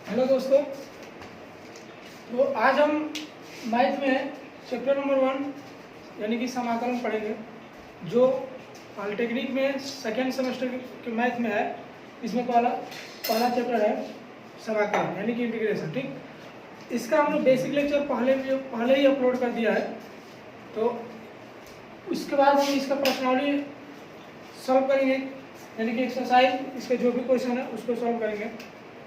Hello दोस्तों, तो आज हम मैथ में चैप्टर नंबर 1 यानी कि समाकलन पढ़ेंगे, जो पॉलिटेक्निक में सेकेंड सेमेस्टर के मैथ में है। इसमें पहला चैप्टर है समाकलन यानी कि इंटीग्रेशन। ठीक, इसका हमने बेसिक लेक्चर पहले ही अपलोड कर दिया है। तो उसके बाद हम इसका प्रश्नावली सॉल्व करेंगे, यानी कि एक्सरसाइज, इसके जो भी क्वेश्चन है उसको सॉल्व करेंगे।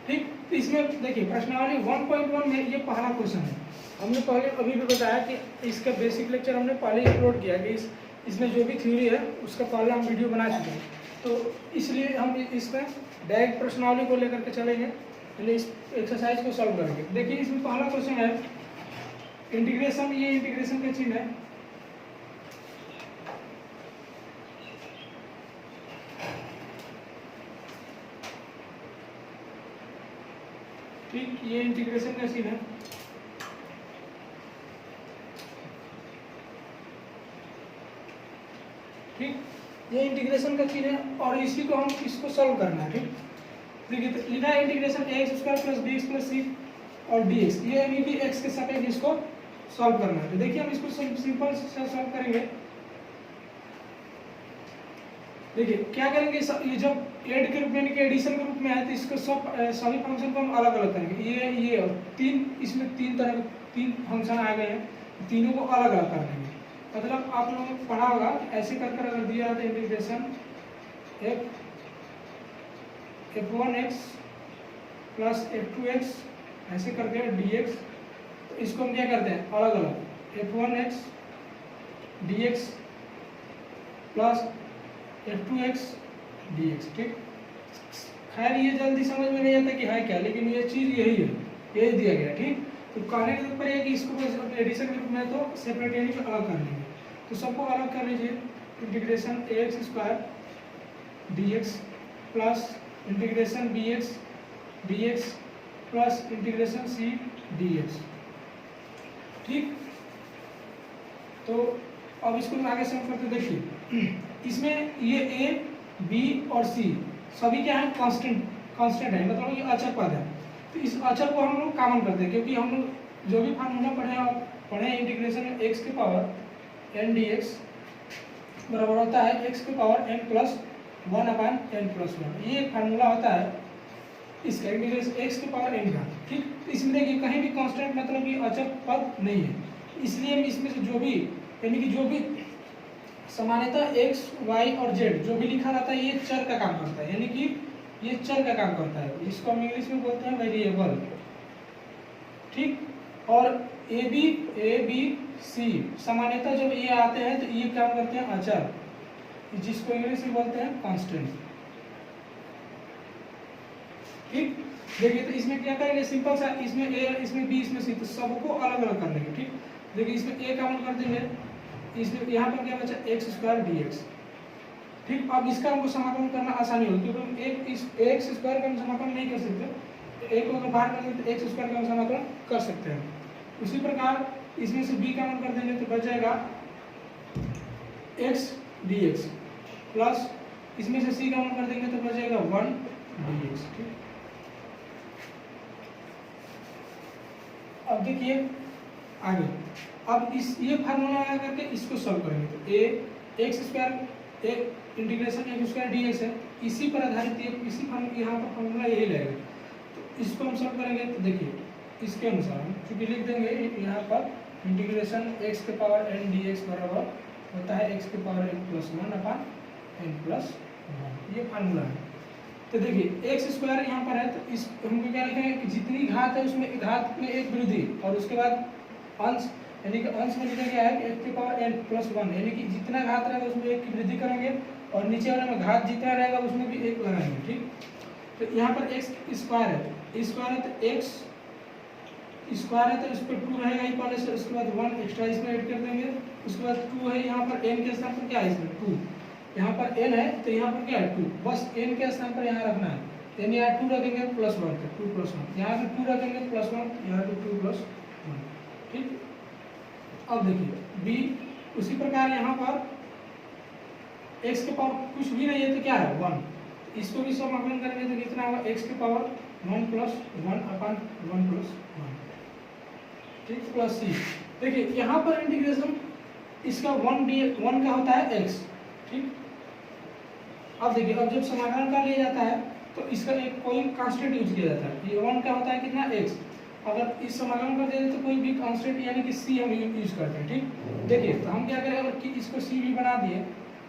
ठीक, तो इसमें देखिए प्रश्नावली 1.1 में ये पहला क्वेश्चन है। हमने पहले अभी भी बताया कि इसका बेसिक लेक्चर हमने पहले ही अपलोड किया कि इसमें जो भी थ्योरी है उसका पहले हम वीडियो बना चुके हैं। तो इसलिए हम इसमें डायरेक्ट प्रश्नावली को लेकर के चलेंगे, यानी इस एक्सरसाइज को सॉल्व करेंगे। देखिए इसमें पहला क्वेश्चन है इंटीग्रेशन, ये इंटीग्रेशन का चिन्ह है। ठीक, ये इंटीग्रेशन का चिन्ह है। ठीक, ये इंटीग्रेशन का चिन्ह है और इसी को हम इसको सॉल्व करना है। ठीक, देखिए तो लिखा है इंटीग्रेशन ax² + bx + c और dx, ये यानी कि x के सापेक्ष इसको सॉल्व करना है। तो देखिए हम इसको सिंपल से सॉल्व करेंगे। देखिए क्या करेंगे, ये जब ऐड के रूप में यानी कि एडिशन के रूप में है तो इसको सभी फंक्शन को हम अलग अलग करेंगे। ये और इसमें तीन फंक्शन आ गए हैं, तीनों को अलग अलग कर देंगे। मतलब आप लोगों ने पढ़ा होगा ऐसे कर अगर दिया तो इंटीग्रेशन f1x + f2x ऐसे करके dx, तो इसको हम क्या करते हैं अलग अलग f1x dx + f2x dx। ठीक, खैर ये जल्दी समझ में नहीं आता कि है क्या, लेकिन ये चीज़ यही है, यही दिया गया। ठीक, तो कहने का तात्पर्य है कि इसको एडिशन के रूप में तो सेपरेट यानी कि अलग कर लेंगे। तो सबको अलग कर लीजिए। Integration ax² dx + integration bx dx + integration c dx। ठीक, तो अब इसको आगे से हम करते देखिए, इसमें ये a, b और c सभी क्या है कांस्टेंट है, मतलब ये अचर पद है। तो इस अचर को हम लोग कॉमन करते हैं, क्योंकि हम लोग जो भी फार्मूला पढ़े इंटीग्रेशन में x की पावर n dx बराबर होता है x की पावर n + 1/n+1। ये एक फार्मूला होता है इसका, इंटीग्रेशन x की पावर n का। ठीक, तो इसमें देखिए कहीं भी कांस्टेंट मतलब कि अचर पद नहीं है, इसलिए हम इसमें से जो भी यानी कि जो भी सामान्यतः x, y और z जो भी लिखा रहता है ये चर का काम करता है, यानी कि ये चर का काम करता है। इसको हम इंग्लिश में बोलते हैं वेरिएबल। ठीक, और a b c सामान्यतः जब ये आते हैं तो ये काम करते हैं अचर, जिसको इंग्लिश में बोलते हैं कांस्टेंट। ठीक, देखिए तो इसमें क्या करेंगे सिंपल सा, इसमें a, इसमें b, इसमें c, तो सबको अलग अलग कर लेंगे। ठीक, देखिए इसमें a कॉमन कर देंगे, इसमें यहाँ पर क्या बचा x² dx। ठीक, अब इसका हमको समाकलन करना आसानी होगी, क्योंकि हम x² का हम समाकलन नहीं कर सकते, एक को अगर बाहर कर देंगे तो x² का हम समाकलन कर सकते हैं। उसी प्रकार इसमें से b कॉमन कर देंगे तो बच जाएगा x dx प्लस इसमें से c कॉमन कर देंगे तो बच जाएगा 1 dx। ठीक, अब देखिए आगे, अब ये फार्मूला लगा करके इसको सॉल्व करेंगे। तो x² इंटीग्रेशन x² dx है, इसी पर आधारित इसी यहाँ पर फार्मूला यही लगेगा। तो इसको हम सॉल्व करेंगे तो देखिए इसके अनुसार हम चूँकि लिख देंगे यहाँ पर इंटीग्रेशन x की पावर n dx बराबर होता है x की पावर n+1/n+1, ये फार्मूला है। तो देखिए x² यहाँ पर है, तो इस हमको क्या लिखेंगे कि जितनी घात है उसमें घात में एक वृद्धि और उसके बाद अंश, यानी कि अंश में लिखा गया है कि x की पावर n+1, यानी कि जितना घात रहेगा उसमें एक की वृद्धि करेंगे और नीचे वाले में घात जितना रहेगा उसमें भी एक लगाएंगे। ठीक, तो यहाँ पर x² है, स्क्वायर है तो x स्क्वायर है तो इस पर 2 रहेगा ही पहले से, उसके बाद 1 एक्स्ट्रा इसमें ऐड कर देंगे, उसके बाद 2 है, यहाँ पर n के स्थान पर क्या है इसमें 2, यहाँ पर n है तो यहाँ पर क्या है 2, बस n के स्थान पर यहाँ रखना है, यानी यहाँ 2 रखेंगे +1 तो 2 + 1, यहाँ भी 2 रखेंगे +1, यहाँ भी 2 + 1। ठीक, अब देखिए b उसी प्रकार यहाँ पर x के पावर कुछ भी नहीं है तो क्या है 1, इसको भी समाकलन करेंगे तो कितना होगा x की पावर 1 प्लस 1 अपन 1 प्लस 1, ठीक, प्लस सी। देखिए यहाँ पर इंटीग्रेशन इसका 1 का होता है x, ठीक। अब देखिए, अब जब समाकलन कर लिया जाता है तो इसका एक कोई कांस्टेंट यूज किया जाता है। ये 1 का होता है कितना, x। अगर इस समाकलन कर देते तो कोई भी कांस्टेंट यानी कि c हम यूज करते हैं, ठीक। देखिए तो हम क्या करें, अगर कि इसको c भी बना दिए,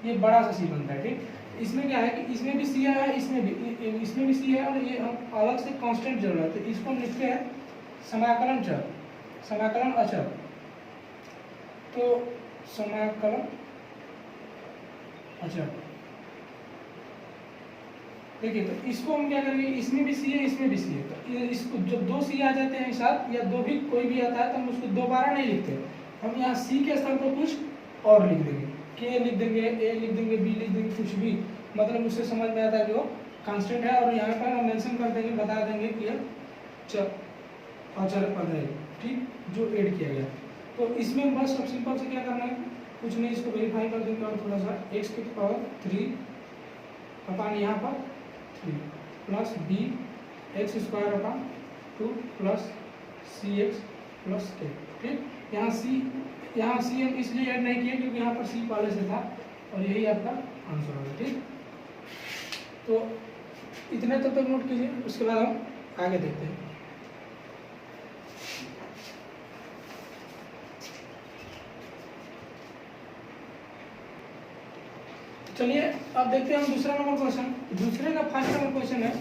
ये बड़ा सा c बनता है, ठीक। इसमें क्या है कि इसमें भी c है, इसमें भी c है, और ये हम अलग से कांस्टेंट जोड़ रहे हैं, तो इसको हम लिखते हैं समाकलन चर, समाकलन अचर। तो समाकलन अचर, देखिए तो इसको हम क्या करेंगे, इसमें भी सी है, इसमें भी सी है, तो इसको जब दो सी आ जाते हैं साथ, या दो भी कोई भी आता है, तो हम उसको दोबारा नहीं लिखते, हम यहाँ सी के स्थान पर कुछ और लिख देंगे, के लिख देंगे, ए लिख देंगे, बी लिख देंगे, कुछ भी, मतलब उससे समझ में आता है जो कांस्टेंट है। और यहाँ पर हम मेंशन कर देंगे, बता देंगे कि यह अचर पद है, ठीक, जो ऐड किया गया। तो इसमें बस सब सिंपल से क्या करना है, कुछ नहीं, इसको वेरीफाई कर देंगे, और थोड़ा सा x की पावर 3 अपन यहाँ पर 3 प्लस बी एक्स स्क्वायर अपन 2 plus c x plus k, ठीक। यहाँ सी हम इसलिए ऐड नहीं किए क्योंकि यहाँ पर सी पहले से था, और यही आपका आंसर होगा, ठीक। तो इतने तक नोट कीजिए, उसके बाद हम आगे देखते हैं। चलिए अब देखते हैं हम दूसरा नंबर क्वेश्चन। दूसरे का फर्स्ट नंबर क्वेश्चन है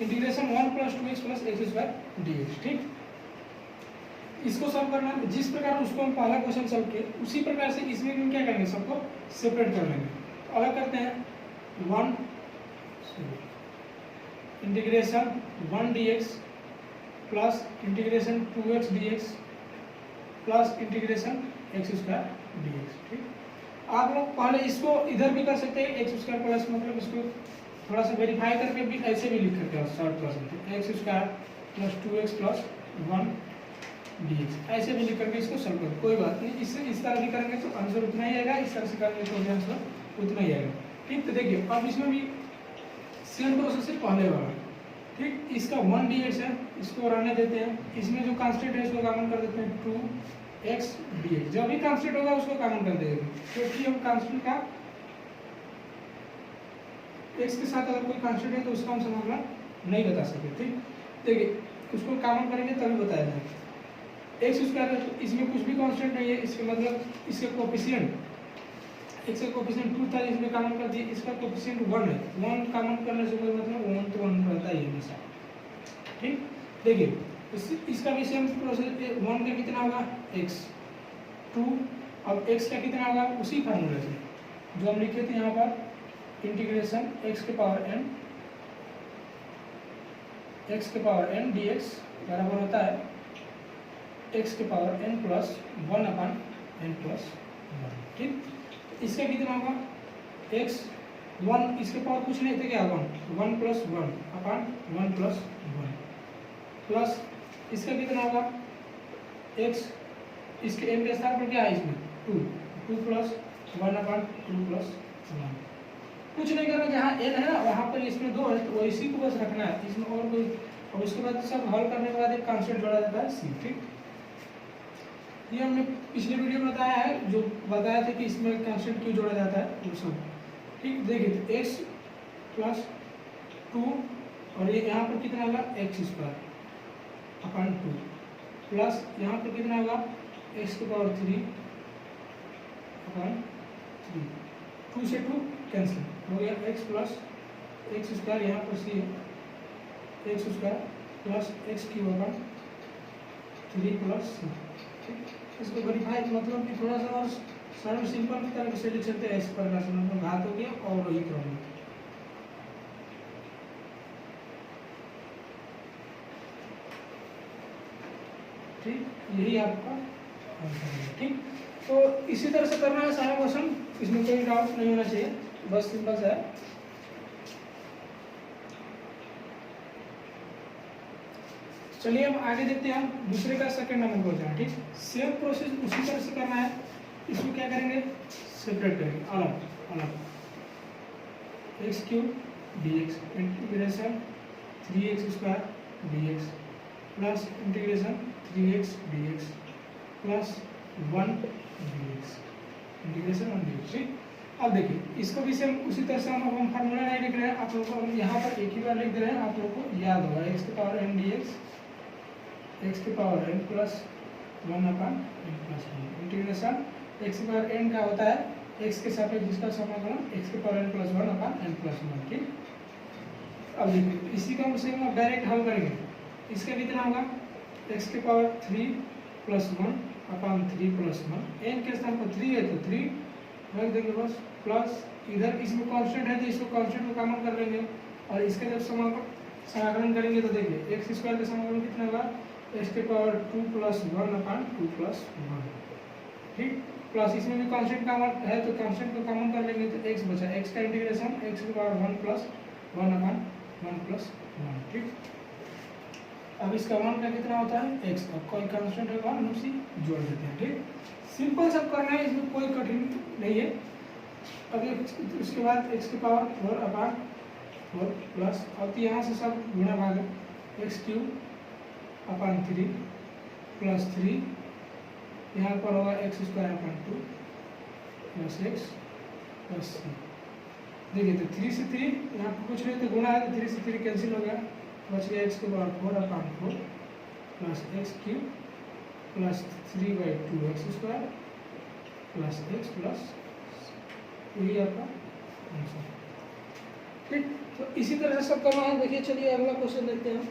integration 1 plus 2x plus x square dx, ठीक। इसको सॉल्व करना है जिस प्रकार उसको हम पहला क्वेश्चन सॉल्व किए, उसी प्रकार से इसमें भी क्या करेंगे, सबको सेपरेट कर लेंगे। तो अलग करते हैं, 1 integration 1 dx plus integration 2x dx plus integration x square dx, ठीक। आप लोग पहले इसको इधर भी कर सकते हैं, एक्स स्क्वायर प्लस, मतलब इसको थोड़ा सा वेरीफाई करके भी ऐसे भी लिख सकते हैं, शॉर्ट कर सकते हैं, x square plus 2x plus 1 dx, ऐसे भी लिख करके इसको सॉल्व कर, कोई बात नहीं। इससे इस तरह भी करेंगे तो आंसर उतना ही आएगा, इस तरह से करेंगे तो भी आंसर उतना ही आएगा, ठीक। तो देखिए अब इसमें भी सेम प्रोसेस से पहले वाला, ठीक। इसका 1 dx है, इसको रहने देते हैं, इसमें जो कांस्टेंट है इसको कॉमन कर देते हैं 2x dx, जो भी कांस्टेंट होगा उसको कॉमन कर देंगे, क्योंकि हम कांस्टेंट का x के साथ अगर कोई कांस्टेंट है तो उसका हम समाकलन नहीं बता सकते, ठीक। देखिए उसको कॉमन करेंगे तभी बताया जाएगा। एक्स स्क्वायर है, तो इसमें कुछ भी कांस्टेंट नहीं है, इसके मतलब इसके कोएफिशिएंट, x का कोएफिशिएंट 2 था, इसमें कॉमन कर दिए, इसका कोएफिशिएंट 1 है, 1 कॉमन करने से कोई मतलब 1 तो 1 रहता ही हमेशा, ठीक। देखिए इसका भी सेम प्रोसेस, 1 का कितना होगा x, 2, अब x का कितना होगा, उसी फार्मूले से जो हम लिखे थे यहाँ पर, इंटीग्रेशन x के पावर n dx बराबर होता है x के पावर n प्लस 1 अपन n प्लस 1, ठीक। इसका कितना होगा, x 1, इसके पावर कुछ नहीं थे क्या, 1 प्लस 1 अपन 1 प्लस 1 प्लस इसका कितना होगा, x, इसके n के स्थान पर क्या है, इसमें 2 प्लस 1 अपन 2 प्लस 1, कुछ नहीं करना, जहाँ n है ना वहाँ पर इसमें 2 है, तो इसी को बस रखना है, इसमें और कोई, और उसके बाद सब हल करने के बाद एक कांस्टेंट जोड़ा जाता है c, ठीक। ये हमने पिछले वीडियो में बताया है, जो बताया था कि इसमें कांस्टेंट क्यों जोड़ा जाता है वो सब, ठीक। देखिए तो x प्लस 2, और ये यहाँ पर कितना होगा, x स्क्वायर अपन 2 प्लस यहाँ पर कितना होगा, x के पावर 3 अपन 3, 2 से 2 कैंसिल हो गया, x प्लस x स्क्वायर, यहाँ पर c है x square plus x cube अपन 3 प्लस c, ठीक। इसको वेरीफाई मतलब कि थोड़ा सा और सरल सिंपल की तरह से लिख सकते हैं, इस प्रकार से मतलब घात हो गया और वही क्रम है, ठीक। यही आपका आंसर है, ठीक। तो इसी तरह से करना है सारा क्वेश्चन, इसमें कोई डाउट नहीं होना चाहिए, बस सिंपल सा है। चलिए अब आगे देखते हैं, हम दूसरे का सेकंड नंबर क्वेश्चन, ठीक। सेम प्रोसेस उसी तरह से करना है, इसको क्या करेंगे, सेपरेट करेंगे, अलग अलग, x cube dx integration 3x square dx plus integration 3x dx plus 1 dx integration 1 dx। ठीक, अब देखिए इसको भी सेम उसी तरह से हम फार्मूला नहीं लिख रहे हैं, आप लोग को हम यहाँ पर एक ही बार लिख दे रहे हैं, आप लोग को याद होगा x की पावर n dx x की पावर n प्लस 1 अपन n प्लस 1 इंटीग्रेशन x की पावर n का होता है x के सापेक्ष जिसका समाकलन x की पावर n प्लस 1 अपन n प्लस 1। ठीक, अब देखिए इसी का हम डायरेक्ट हल करेंगे, इसका कितना होगा x की पावर 3 प्लस 1 अपन 3 प्लस 1 n के स्थान पर 3 है तो 3 रख देंगे बस, प्लस इधर इसमें कांस्टेंट है तो इसको कांस्टेंट को कॉमन कर लेंगे और इसका जब समाकलन करेंगे तो देखिए x स्क्वायर का समाकलन कितना होगा x की पावर 2 प्लस 1 अपन 2 प्लस 1। ठीक, प्लस इसमें भी कांस्टेंट कॉमन है तो कांस्टेंट को कॉमन कर लेंगे तो x बचा, x का इंटीग्रेशन x की पावर 1 प्लस 1 अपन 1 प्लस 1। ठीक, अब इसका 1 का कितना होता है x, अब कोई कांस्टेंट होगा हम उसी जोड़ देते हैं। ठीक, सिंपल सब करना है, इसमें कोई कठिन नहीं है। अब उसके बाद x की पावर 4 अपन 4 प्लस, अब यहाँ से सब गुणा भाग है x क्यूब अपन 3 प्लस 3 यहाँ पर होगा x स्क्वायर अपन 2 प्लस x प्लस 3। देखिए तो 3 से 3 यहाँ पर कुछ नहीं तो गुणा है तो 3 से 3 कैंसिल हो गया, बच गया x की पावर 4 अपन 4 plus x cube plus 3/2 x square plus x plus, यही आपका आंसर। ठीक, तो इसी तरह से सब करना है। देखिए चलिए अगला क्वेश्चन देखते हैं।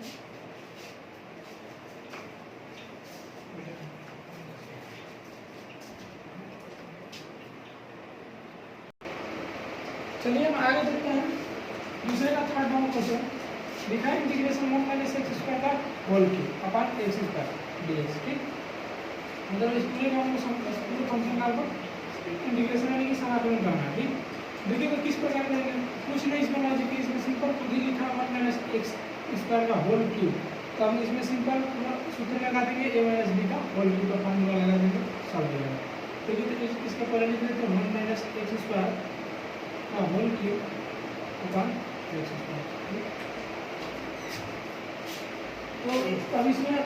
चलिए हम आगे देखते हैं दूसरे का थर्ड नंबर क्वेश्चन लिखा है इंटीग्रेशन 1 माइनस x स्क्वायर का whole cube upon x square dx। ठीक, मतलब इस पूरे पूरे फंक्शन का इंटीग्रेशन यानी कि समाकलन करना है। ठीक, देखिए तो किस प्रकार करेंगे, कुछ नहीं इसमें लॉजिक है, इसमें सिंपल खुद ही लिखा 1 माइनस x स्क्वायर का होल क्यूब, तो हम इसमें सिंपल सूत्र लगा देंगे a माइनस b का होल क्यूब का फॉर्मूला लगा देंगे, सॉल्व हो जाएगा। देखिए तो इसका पहले लिख लेते हैं 1 माइनस x स्क्वायर का whole cube upon x square. तो अब इसमें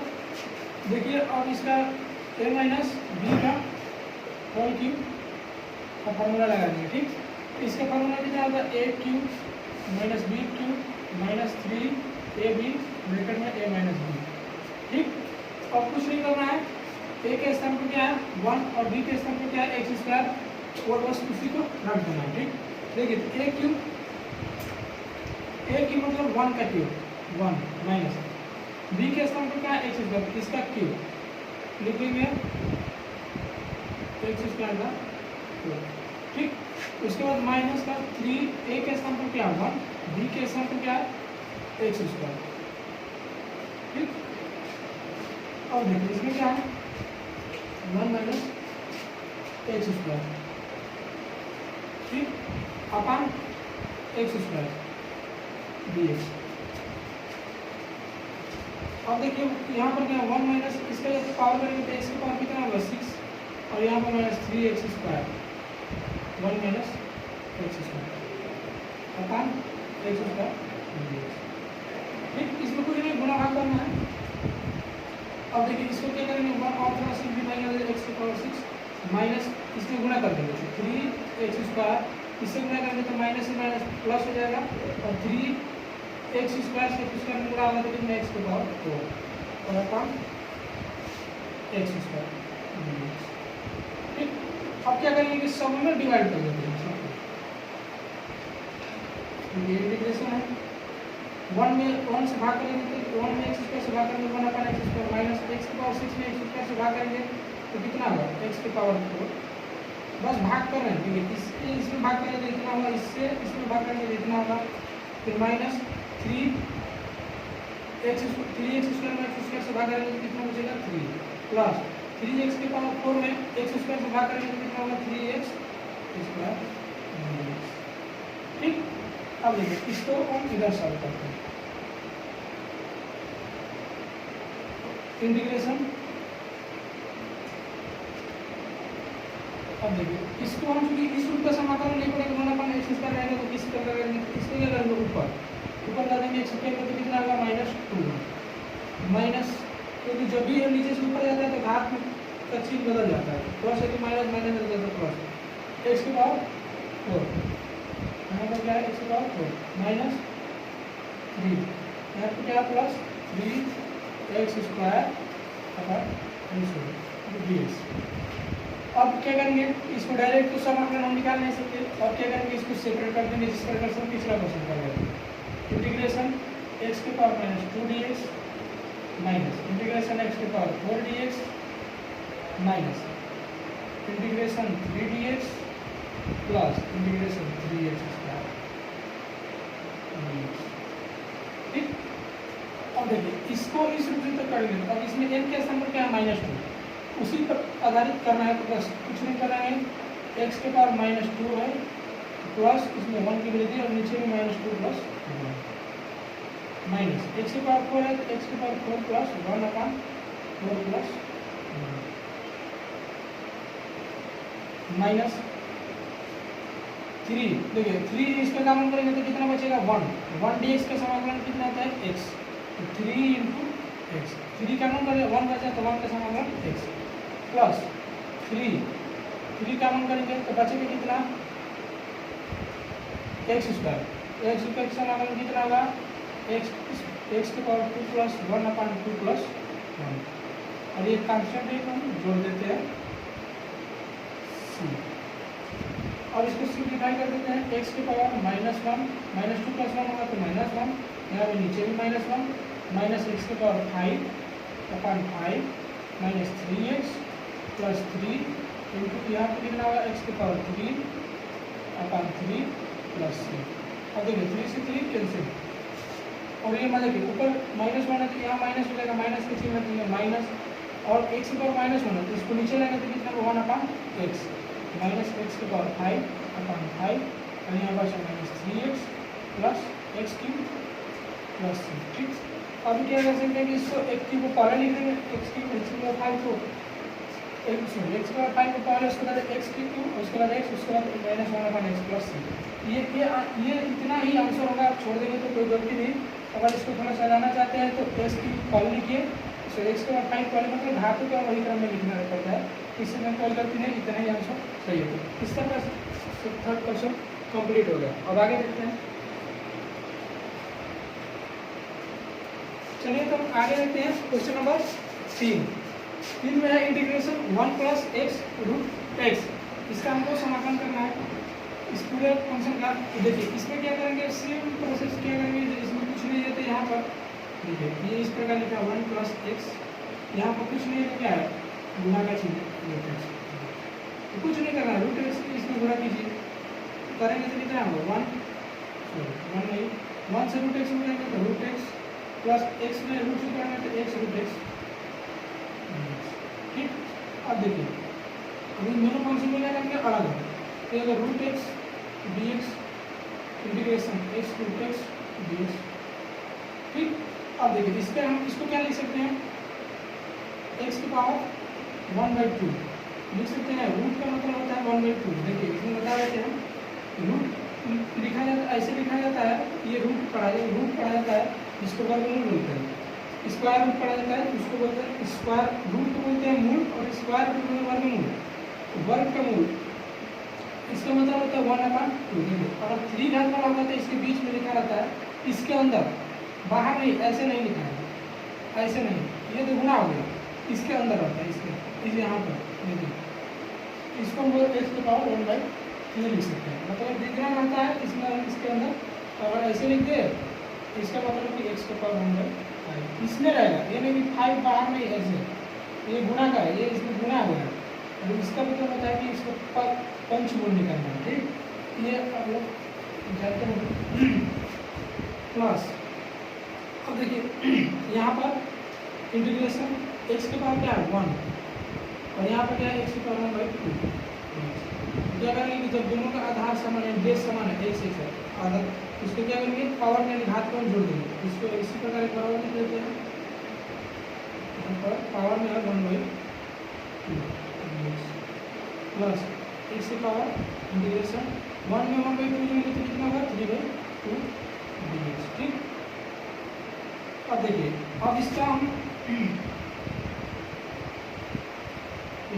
देखिए अब इसका a माइनस b का होल क्यूब का फॉर्मूला लगा देंगे। ठीक, इसका फॉर्मूला कितना होगा a cube minus b cube minus 3ab bracket में a माइनस b। ठीक, अब कुछ नहीं करना है, a के स्थान पर क्या है 1 और b के स्थान पर क्या है x स्क्वायर और बस उसी को रख देना है। ठीक, देखिए तो a क्यूब मतलब 1 का क्यूब 1 माइनस b के स्थान पर क्या है x स्क्वायर, इसका क्यूब लिखेंगे x स्क्वायर का क्यूब। ठीक, उसके बाद माइनस का 3 a के स्थान पर क्या है 1 b के स्थान पर क्या है x स्क्वायर। ठीक, और देखिए इसमें क्या है 1 माइनस x स्क्वायर। ठीक, अपन x स्क्वायर dx। अब देखिए यहाँ पर क्या 1 माइनस इसका जब पावर करेंगे तो x की पावर कितना होगा 6 और यहाँ पर minus 3x square 1 minus x square upon x square dx। ठीक, इसमें कुछ नहीं गुणा भाग करना है। अब देखिए इसको क्या करेंगे 1 और थोड़ा सिंप्लीफाई कर देंगे x की पावर 6 माइनस इसमें गुणा कर देंगे 3x स्क्वायर, इससे गुणा करेंगे तो माइनस से माइनस प्लस हो जाएगा और 3x स्क्वायर से स्क्वायर में गुणा होगा तो कितना x की पावर 4 और अपन x स्क्वायर। ठीक, अब क्या करेंगे कि सब में डिवाइड कर देते हैं सब, ये इंटीग्रेशन है 1 में 1 से भाग करेंगे तो 1 में x स्क्वायर से भाग करेंगे 1 अपन x स्क्वायर माइनस x की पावर 6 में x स्क्वायर से भाग करेंगे तो कितना होगा x की पावर 4, बस भाग कर रहे हैं। ठीक है, इसके इसमें भाग करेंगे तो इतना होगा, इससे इसमें भाग करेंगे तो इतना होगा, फिर माइनस 3x स्क्वायर में x स्क्वायर से भाग करेंगे तो कितना बचेगा 3 प्लस 3x की पावर 4 में x स्क्वायर से भाग करेंगे तो कितना होगा 3x स्क्वायर। ठीक, अब देखिए इसको हम इधर सॉल्व करते हैं, इंटीग्रेशन। अब देखिए इसको हम चूंकि इस रूप का समाकलन नहीं पड़ेगा वन अपन x स्क्वायर रहेगा तो किस प्रकार करेंगे, इसको क्या करेंगे ऊपर ला देंगे x स्क्वायर को तो कितना होगा -2 माइनस, क्योंकि जब भी नीचे से ऊपर जाता है तो घात का चिन्ह बदल जाता है, प्लस है कि माइनस, माइनस है तो प्लस, एक्स की पावर 4, यहाँ पर क्या है एक्स की पावर 4 माइनस 3, यहाँ पर क्या प्लस 3x² अपॉन dx। अब क्या करेंगे, इसको डायरेक्ट तो समाकलन हम निकाल नहीं सकते, अब क्या करेंगे, इसको सेपरेट कर देंगे, जिस प्रकार से हम पिछला क्वेश्चन कर रहे थे। इंटीग्रेशन x की power -2 dx minus integration x की power 4 dx minus integration 3 dx plus integration 3x²। ठीक, अब देखिए इसको इस रूप में तो कर लेंगे। अब इसमें n का स्थान पर क्या है -2, उसी पर आधारित करना है, तो बस कुछ नहीं करना है, x के पावर -2 है प्लस इसमें 1 की वृद्धि और नीचे में -2 प्लस 1 माइनस x की पावर 4 है तो x की पावर 4 प्लस 1/4 प्लस माइनस 3। देखिए 3 इसका समाकलन करेंगे तो कितना बचेगा 1 dx का समाकलन कितना आता है x, तो 3 × x, 3 का मान करें 1 बचा तो 1 का समाकलन x प्लस 3 का मान करेंगे तो बचेगा कितना x², x² का समाकलन कितना होगा x की पावर 2 प्लस 1/2 प्लस 1, और ये कांस्टेंट है हम जोड़ देते हैं c। अब इसको सिंप्लीफाई कर देते हैं, x की पावर -1 -2 प्लस 1 होगा तो -1, यहाँ पे नीचे भी -1 माइनस x की power 5/5 minus 3x plus 3 into यहाँ पे कितना होगा x की पावर 3/3 प्लस 3। अब देखिए 3 से 3 कैंसिल, और ये मतलब कि ऊपर -1 है तो यहाँ माइनस हो जाएगा, माइनस के चिन्ह देंगे माइनस, और x की पावर -1 है तो इसको नीचे लाएंगे तो कितना 1/x माइनस x की पावर 5/5 और यहाँ पर -3x प्लस x³ प्लस 3। ठीक, अभी क्या कर सकते हैं कि इसको x³ को पहले लिख देंगे, x³ की पावर 5 को x की पावर 5 को पहले, उसके बाद x³ उसके बाद x, उसके बाद -1/x प्लस 3। ये इतना ही आंसर होगा, आप छोड़ देंगे तो कोई गलती नहीं। अगर इसको थोड़ा सजाना चाहते हैं तो x³ पहले लिखिए, तो x के बाद 5 पहले, मतलब धातु का वही क्रम में लिखना पड़ता है, इसमें कोई गलती नहीं, इतना ही आंसर सही है। इस तरह थर्ड क्वेश्चन कंप्लीट हो गया। अब आगे देखते हैं, चलिए तो आगे देखते हैं क्वेश्चन नंबर 3 में है इंटीग्रेशन 1 + x √x, इसका हमको समाकलन करना है इस पूरे फंक्शन का। देखिए इसमें क्या करेंगे, सेम प्रोसेस क्या करेंगे, इसमें कुछ नहीं देते, यहाँ पर देखिए ये इस प्रकार लिखा 1 + x, यहाँ पर कुछ नहीं है, क्या है गुणा का चिन्ह √x, तो कुछ नहीं करना, √x इसमें गुणा कीजिए, करेंगे तो कितना होगा 1 नहीं, 1 से √x उठाएंगे तो √x प्लस x में रूट से करेंगे तो x √x। ठीक, अब देखिए अब इन दोनों फंक्शन में क्या करेंगे अलग अलग, तो अगर √x dx integration x √x dx। ठीक, अब देखिए इस पर हम इसको क्या लिख सकते हैं, x की पावर 1/2 लिख सकते हैं, रूट का मतलब होता है 1/2। देखिए इसमें बता देते हैं, रूट लिखा जाता है, ऐसे लिखा जाता है, ये रूट पढ़ा जाता है, इसको वर्गमूल बोलते हैं, स्क्वायर रूट पढ़ा जाता है उसको बोलते हैं स्क्वायर रूट को बोलते हैं मूल, और स्क्वायर रूट में वर्गमूल, वर्ग का मूल, इसका मतलब होता है 1/2। अगर 3 घात वाला होगा तो इसके बीच में लिखा रहता है, इसके अंदर, बाहर नहीं, ऐसे नहीं लिखा है, ऐसे नहीं, ये तो गुणा हो गया, इसके अंदर रहता है, इसके इस यहाँ पर देखिए, इसको हम लोग x की पावर 1/3 लिख सकते हैं, मतलब दिखना रहता है इसमें, इसके अंदर अगर ऐसे लिख दे इसका मतलब कि x की पावर 1/5 इसमें रहेगा, ये नहीं कि 5 बाहर नहीं, ऐसे ये गुणा का है, ये इसमें गुणा हो गया, और इसका मतलब होता है कि इसको पंचमूल निकालना है। ठीक, ये आप लोग जानते हैं प्लस। अब देखिए यहाँ पर इंटीग्रेशन x के पावर क्या है 1, और यहाँ पर क्या है x की पावर 1/2। क्या करेंगे कि जब दोनों का आधार समान है, बेस समान है, x है आधार, इसको क्या करेंगे पावर में घात को जोड़ देंगे, इसको इसी प्रकार एक बराबर लिख देते हैं, पावर में है 1/2 प्लस x की पावर इंटीग्रेशन 1 में 1/2 लेंगे तो कितना होगा 3/2 dx। ठीक, अब देखिए अब इसका हम एक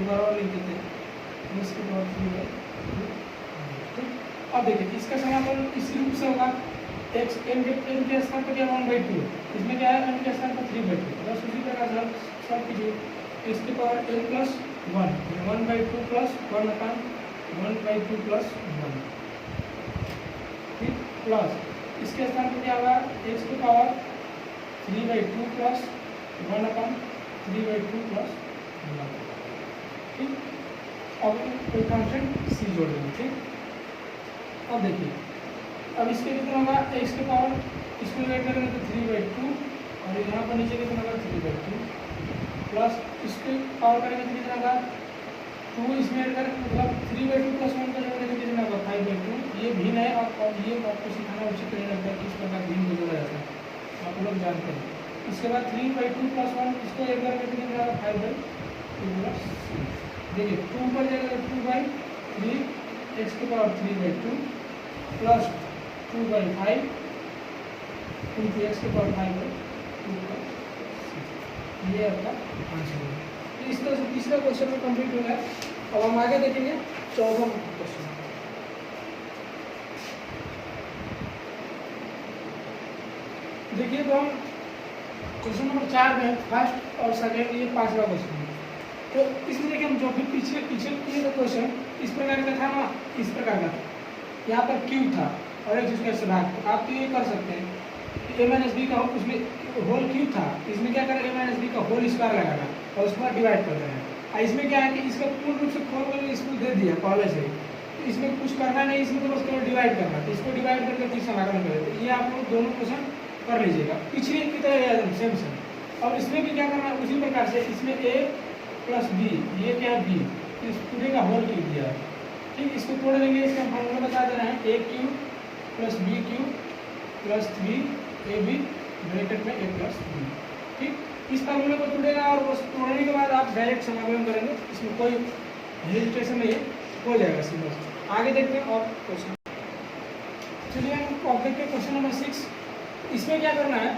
बार और लिख देते हैं इसके पावर 3/2। अब देखिए इसका समाकलन इसी रूप से होगा, x n के स्थान पर क्या 1/2, इसमें क्या है n के स्थान पर 3/2। बस उसी प्रकार से सब कीजिए, इसके power n plus 1 1/2 plus 1/1/2 plus 1, ठीक, प्लस इसके स्थान पर क्या होगा x की पावर 3/2 प्लस 1/3/2 प्लस 1, ठीक। अब कोई कांस्टेंट c जोड़ देंगे, ठीक। अब देखिए अब इसके कितना होगा x के पावर, इसको डिवाइड करेंगे तो 3/2 और यहाँ पर नीचे कितना होगा 3/2 प्लस इसके पावर करेंगे तो कितना होगा 2, इसमें ऐड करेंगे मतलब 3/2 प्लस 1 का जोड़ेंगे तो कितना होगा 5/2। ये भिन्न है और ये आपको सिखाना उचित नहीं लगता है कि इस प्रकार भिन्न को जोड़ा जाता है, आप लोग जानते हैं। इसके बाद 3/2 प्लस 1 इसको ऐड करेंगे तो कितना होगा 5/2 प्लस, देखिए 2 पर जाएगा 2/3 x की पावर 3/2 प्लस 2/5 इंटू एक्स के पावर 5/2 प्लस 6, ये आपका आंसर है। तो इस तरह से तीसरा क्वेश्चन में कंप्लीट हो गया। अब हम आगे देखेंगे 14वां क्वेश्चन। देखिए तो हम क्वेश्चन नंबर 4 में फर्स्ट और सेकेंड ये 5वां क्वेश्चन है। तो इसमें देखिए हम जो भी पीछे किए थे क्वेश्चन इस प्रकार का था ना, इस प्रकार का था, यहाँ पर क्यू था और एक दूसरे से भाग, तो आप तो ये कर सकते हैं a माइनस बी का उसमें होल क्यू था, इसमें क्या करें a माइनस बी का होल स्क्वायर लगाना और उसके बाद डिवाइड कर देना है। इसमें क्या है कि इसका पूर्ण रूप से खोल कर इसको दे दिया पहले से ही, तो इसमें कुछ करना नहीं, इसमें तो बस केवल डिवाइड करना, तो इसको डिवाइड करके फिर समाकलन करें। तो ये आप लोग दोनों क्वेश्चन कर लीजिएगा पिछले की तरह सेम सेम। और इसमें भी क्या करना है उसी प्रकार से, इसमें a प्लस बी, ये क्या है b, इस पूरे का होल क्यू दिया है, ठीक। इसको तोड़ देंगे, इसका फॉर्मूला बता दे रहे हैं a³ plus b³ plus 3ab bracket में a प्लस b, ठीक। इस फॉर्मूले को तोड़ेगा और बस तोड़ने के बाद आप डायरेक्ट समाकलन करेंगे, इसमें कोई हेजिटेशन नहीं है, हो जाएगा सिंपल। आगे देखते हैं और क्वेश्चन, चलिए हम अब देखते हैं क्वेश्चन नंबर 6। इसमें क्या करना है,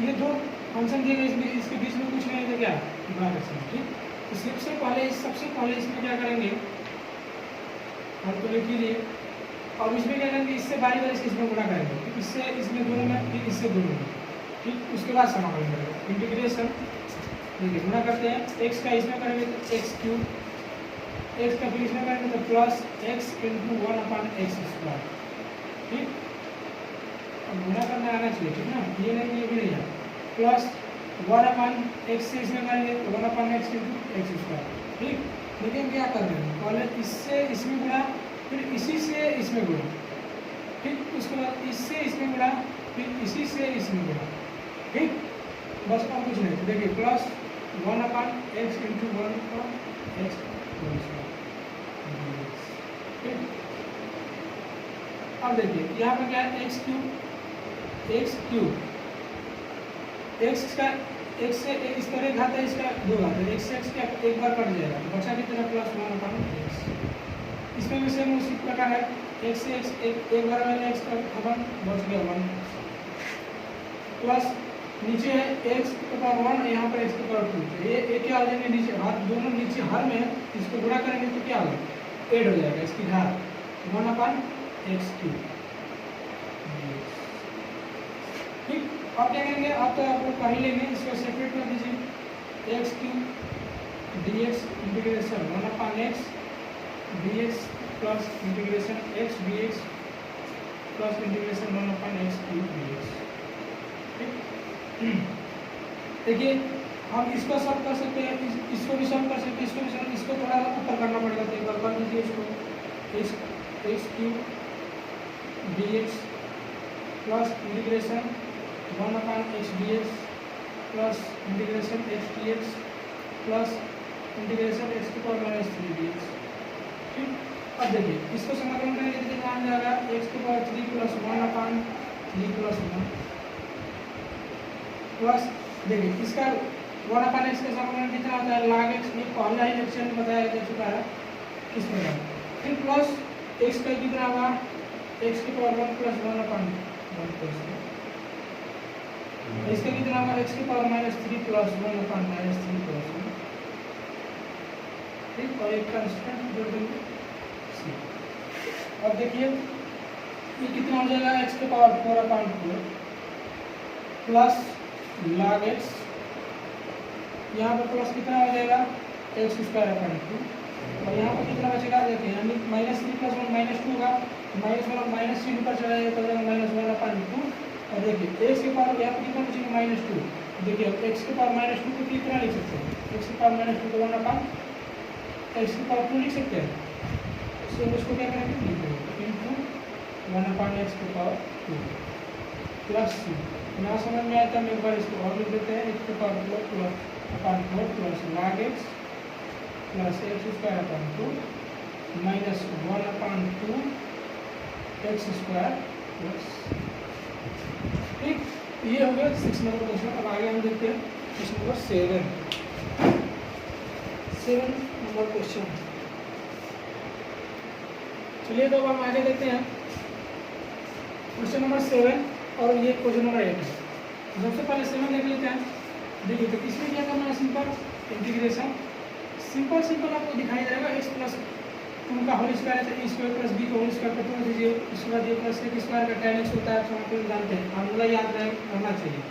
ये दो फंक्शन दिए गए, इसके बीच में कुछ नहीं है, क्या डिफरेंशिएशन, ठीक। तो सबसे पहले इसमें क्या करेंगे, हम तो लिख लीजिए। अब इसमें क्या करेंगे, इससे बारी बारी से इसमें गुणा करेंगे, तो इससे इसमें दोनों में, फिर इससे दोनों में, ठीक। उसके बाद समाकलन करेंगे, इंटीग्रेशन, देखिए गुणा करते हैं, x का इसमें करेंगे तो x³ x का फिर इसमें करेंगे तो प्लस x इंटू 1/x², ठीक। अब गुणा करना आना चाहिए, ठीक ना, ये नहीं, ये भी नहीं है, प्लस 1/x से इसमें करेंगे 1/x इंटू x², ठीक। लेकिन क्या कर रहे हैं, पहले इससे इसमें गुणा, फिर इसी से इसमें गुणा, ठीक। उसके बाद इससे इसमें गुणा, फिर इसी से इसमें गुणा, ठीक। बस और कुछ नहीं, देखिए प्लस 1/x इंटू 1/x, ठीक। अब देखिए यहाँ पर क्या है x³ x का x से इस तरह घात है, इसका 2 घात है, x से x क्या एक बार कट जाएगा, बचा कितना प्लस 1/x। इसमें भी सेम उसी प्रकार है, x से x एक बार में x का खत्म, बच गया 1 प्लस नीचे है x के पावर 1, यहाँ पर x के पावर 2, ये क्या हो जाएंगे नीचे, हाथ दोनों नीचे हर में है, इसको गुणा करेंगे तो क्या होगा, ऐड हो जाएगा इसकी घात 1/x³, ठीक। अब क्या करेंगे, अब तो आप लोग कर ही लेंगे, इसको सेपरेट कर दीजिए, x³ dx integration 1/x dx plus integration x dx plus integration 1/x³ dx, ठीक। देखिए हम इसको सॉल्व कर सकते हैं, इसको भी सॉल्व कर सकते हैं, इसको भी सॉल्व, इसको थोड़ा ऊपर करना पड़ेगा, तो एक बार कर दीजिए इसको, x³ dx plus integration 1/x dx plus integration x dx plus integration x की पावर -3 dx, ठीक। अब देखिए इसको समाकलन करेंगे तो कितना आ जाएगा, x की पावर 3 प्लस 1/3 प्लस 1 प्लस, देखिए इसका 1/x का समाकलन कितना होता है, log x, ये पहला ही लेक्चर में बताया जा चुका है किस प्रकार, फिर प्लस x का कितना होगा, x की पावर 1 प्लस 1/1 प्लस, इसका कितना होगा एक्स की पावर -3 प्लस 1 अपॉन -3 प्लस 1, ठीक। और एक कांस्टेंट जोड़ देंगे सी। अब देखिए ये कितना हो जाएगा एक्स की power 4 upon 4 plus log x, यहाँ पर प्लस कितना हो जाएगा एक्स स्क्वायर अपॉन 2, और यहाँ पर कितना बचेगा देखिए यानी -3 प्लस 1 -2 होगा, -1 -3 ऊपर चला जाएगा तो -1 अपॉन 2, और देखिए एक्स के पावर यहाँ पर कितना बचेगा -2, देखिए एक्स के पावर -2 को कितना लिख सकते हैं, एक्स के पावर -2 को 1 अपॉन एक्स की पावर 2 लिख सकते हैं, तो इसको क्या करेंगे इंटू 1 अपॉन एक्स की पावर 2 प्लस सी। ना समझ में आता है एक बार इसको और लिख देते हैं, एक्स की power plus upon 4 plus log x plus x square upon 2 minus 1 upon 2 x square plus, ठीक। ये हो गया 6 नंबर क्वेश्चन। अब आगे हम देखते हैं क्वेश्चन नंबर 7 नंबर क्वेश्चन। चलिए तो अब हम आगे देखते हैं क्वेश्चन नंबर 7 और ये क्वेश्चन नंबर 8 है। सबसे पहले 7 देख लेते हैं। देखिए तो इसमें क्या करना है, सिंपल इंटीग्रेशन, सिंपल आपको दिखाई देगा एक्स प्लस 2 का होल स्क्वायर है तो ई स्क्वायर प्लस बी का होल स्क्वायर कर दीजिए, उसके बाद ये प्लस एक स्क्वायर का tan x होता है, आप सब जानते हैं, फॉर्मूला याद रहना चाहिए,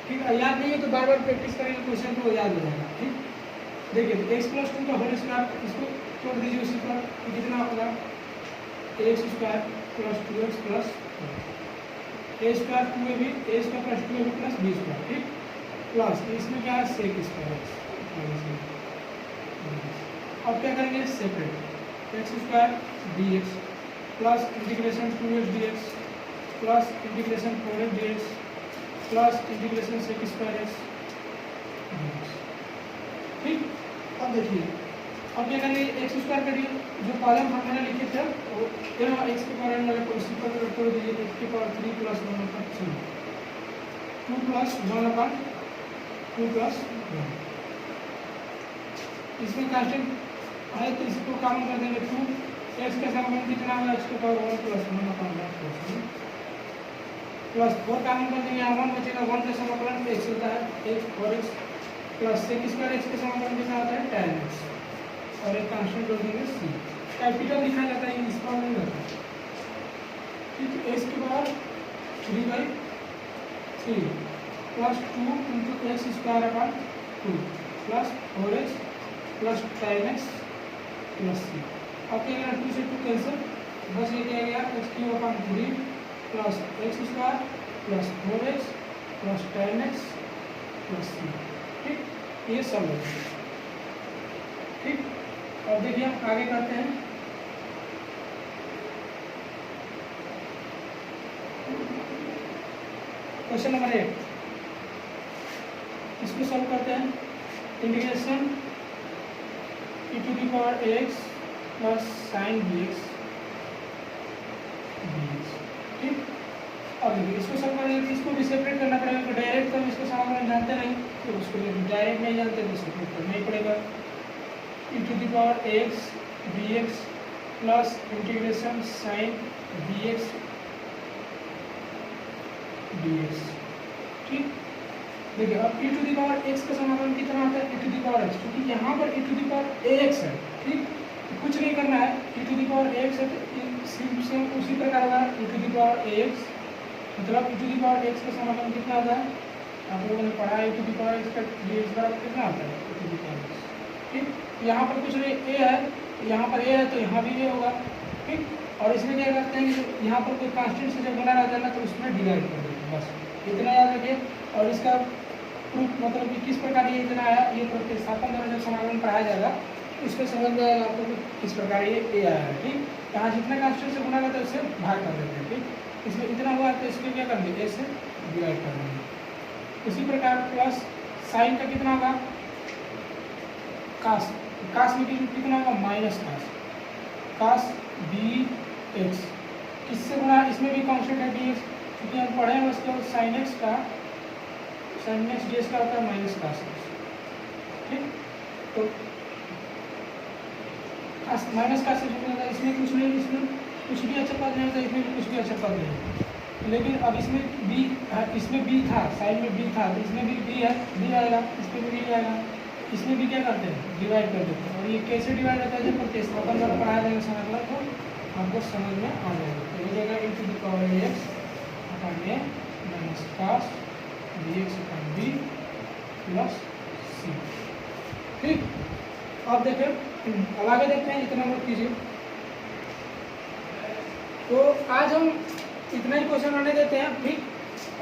ठीक है। याद नहीं है तो बार बार प्रैक्टिस करेंगे क्वेश्चन तो याद हो जाएगा, ठीक। देखिए तो एक्स प्लस 2 का होल स्क्वायर इसको छोड़ दीजिए उसी पर, तो कितना होगा x square plus 2x plus a square 2ab a square plus 2ab plus b square, ठीक, प्लस इसमें क्या है सेक स्क्वायर एक्स। अब क्या करेंगे separate x square d x plus integration 2x dx plus integration 4x dx plus integration sec square x, ठीक। अब देखिए अब क्या करेंगे एक्स स्क्वायर का जो कॉलम हमने लिखे थे वो यहाँ एक्स के पावर वाले को उसी पर रख दीजिए, एक्स की power 3 plus 1 upon 2 plus 1 upon 2 plus 1, इसमें कांस्टेंट आए तो इसको कॉमन कर देंगे 2, एक्स का समाधान कितना होगा एक्स की power 1 plus 1 upon 1 plus 4 common कर देंगे, यहाँ 1 बचेगा, 1 का समाकलन एक्स होता है एक्स और x plus sec square x का समाकलन कितना होता है tan x, और एक कांस्टेंट जोड़ देंगे सी। कैपिटल लिखा जाता है इसका नहीं होता, ठीक। एक्स की power 3/3 plus 2 into x square upon 2 plus 4x plus tan x plus c. अब क्या करें 2 से 2 कैंसिल, बस ये क्या गया x cube upon 3 plus x square plus 4x plus tan x plus c, ठीक। ये सब है, ठीक। अब देखिए हम आगे करते हैं क्वेश्चन नंबर 8, इसको सॉल्व करते हैं। Integration e to the power ax plus sine bx, ठीक। अब देखिए इसको सॉल्व करेंगे तो इसको भी सेपरेट करना पड़ेगा, तो डायरेक्ट तो हम इसको समाधान जानते नहीं, तो उसको डायरेक्ट नहीं जानते तो सेपरेट करना ही पड़ेगा। e to the power ax dx plus integration sine bx dx, ठीक। देखिए अब e to the power x का समाधान कितना आता है e to the power x, क्योंकि यहाँ पर e to the power ax है, ठीक। तो कुछ नहीं करना है, e to the power ax है तो सिर्फ उसी प्रकार का e to the power ax, मतलब e to the power x का समाधान कितना आता है, आप लोगों ने पढ़ा e to the power x का dx बराबर कितना आता है e to the power x, ठीक। यहाँ पर कुछ नहीं a है, यहाँ पर a है तो यहाँ भी a होगा, ठीक। और इसमें क्या करते हैं कि यहाँ पर कोई कांस्टेंट से जब बना रहता है ना तो उसमें डिवाइड कर देते हैं, बस इतना याद रखिए। और इसका प्रूफ मतलब कि किस प्रकार ये इतना आया, ये प्रतिस्थापन द्वारा जब समाधान पढ़ाया जाएगा उसको समझ में आएगा आपको किस प्रकार ये a आया है, ठीक। यहाँ जितना कांस्टेंट से बना रहता है उससे भाग कर देते हैं, ठीक। इसमें इतना हुआ तो इसमें क्या कर देंगे a से डिवाइड कर देंगे। इसी प्रकार प्लस साइन का कितना होगा कास, कास में कितना होगा minus cos, cos b x किससे बना, इसमें भी कांस्टेंट है डी एक्स, क्योंकि हम पढ़े हैं उसको साइन एक्स का साइन एक्स डी एक्स का होता है माइनस कास एक्स, ठीक। तो माइनस कास एक्स होता है, इसमें कुछ नहीं, इसमें कुछ भी अच्छा पद नहीं होता, इसमें भी कुछ भी अच्छा पद नहीं, लेकिन अब इसमें बी था, साइड में बी था, तो इसमें भी बी है, बी आएगा, इस पर भी बी आएगा। इसमें भी क्या करते हैं, डिवाइड कर देते हैं। और ये कैसे डिवाइड होता है, जब प्रतिस्थापन द्वारा पढ़ाया जाएगा समय तो आपको समझ में आ जाएगा। तो हो जाएगा into the power x upon a minus cos d x upon b plus c. ठीक, अब देखें, अब आगे देखते हैं, इतना नोट कीजिए। तो आज हम इतना ही क्वेश्चन आने देते हैं, ठीक,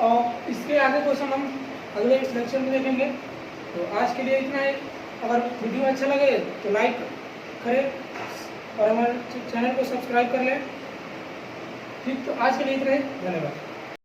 और इसके आगे क्वेश्चन हम अगले लेक्चर में देखेंगे। तो आज के लिए इतना ही। अगर वीडियो अच्छा लगे तो लाइक करें और हमारे चैनल को सब्सक्राइब कर लें। ठीक, तो आज के लिए इतना ही, धन्यवाद।